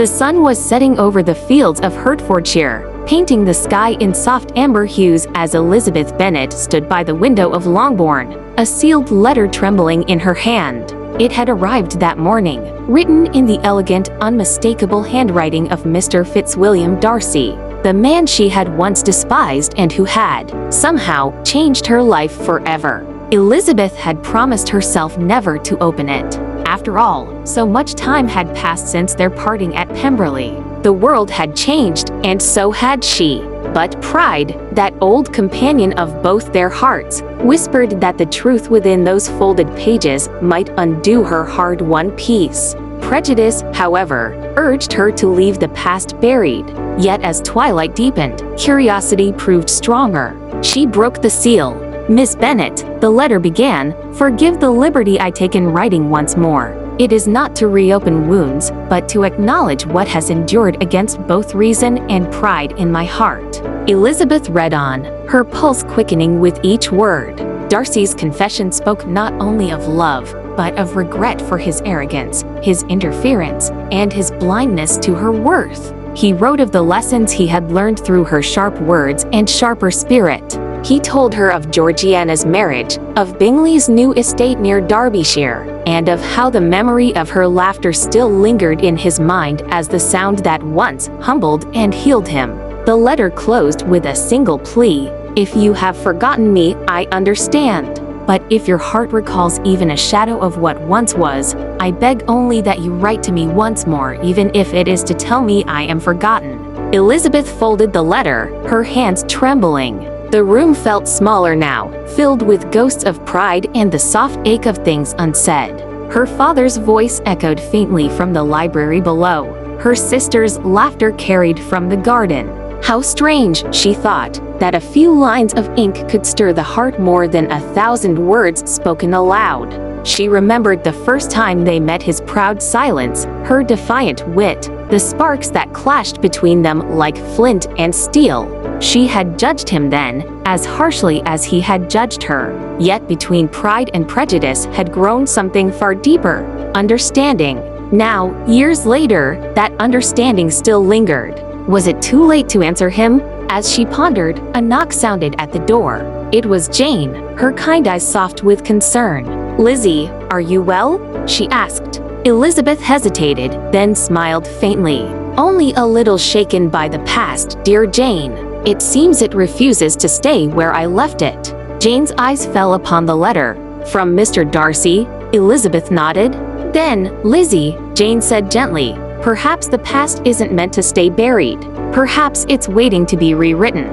The sun was setting over the fields of Hertfordshire, painting the sky in soft amber hues as Elizabeth Bennet stood by the window of Longbourn, a sealed letter trembling in her hand. It had arrived that morning, written in the elegant, unmistakable handwriting of Mr. Fitzwilliam Darcy, the man she had once despised and who had, somehow, changed her life forever. Elizabeth had promised herself never to open it. After all, so much time had passed since their parting at Pemberley. The world had changed, and so had she. But pride, that old companion of both their hearts, whispered that the truth within those folded pages might undo her hard-won peace. Prejudice, however, urged her to leave the past buried. Yet as twilight deepened, curiosity proved stronger. She broke the seal. "Miss Bennet," the letter began, "forgive the liberty I take in writing once more. It is not to reopen wounds, but to acknowledge what has endured against both reason and pride in my heart." Elizabeth read on, her pulse quickening with each word. Darcy's confession spoke not only of love, but of regret for his arrogance, his interference, and his blindness to her worth. He wrote of the lessons he had learned through her sharp words and sharper spirit. He told her of Georgiana's marriage, of Bingley's new estate near Derbyshire, and of how the memory of her laughter still lingered in his mind as the sound that once humbled and healed him. The letter closed with a single plea: "If you have forgotten me, I understand. But if your heart recalls even a shadow of what once was, I beg only that you write to me once more, even if it is to tell me I am forgotten." Elizabeth folded the letter, her hands trembling. The room felt smaller now, filled with ghosts of pride and the soft ache of things unsaid. Her father's voice echoed faintly from the library below. Her sister's laughter carried from the garden. How strange, she thought, that a few lines of ink could stir the heart more than 1,000 words spoken aloud. She remembered the first time they met, his proud silence, her defiant wit, the sparks that clashed between them like flint and steel. She had judged him then, as harshly as he had judged her. Yet between pride and prejudice had grown something far deeper: understanding. Now, years later, that understanding still lingered. Was it too late to answer him? As she pondered, a knock sounded at the door. It was Jane, her kind eyes soft with concern. "Lizzie, are you well?" she asked. Elizabeth hesitated, then smiled faintly. "Only a little shaken by the past, dear Jane. It seems it refuses to stay where I left it." Jane's eyes fell upon the letter. "From Mr. Darcy?" Elizabeth nodded. "Then, Lizzie," Jane said gently, "perhaps the past isn't meant to stay buried. Perhaps it's waiting to be rewritten."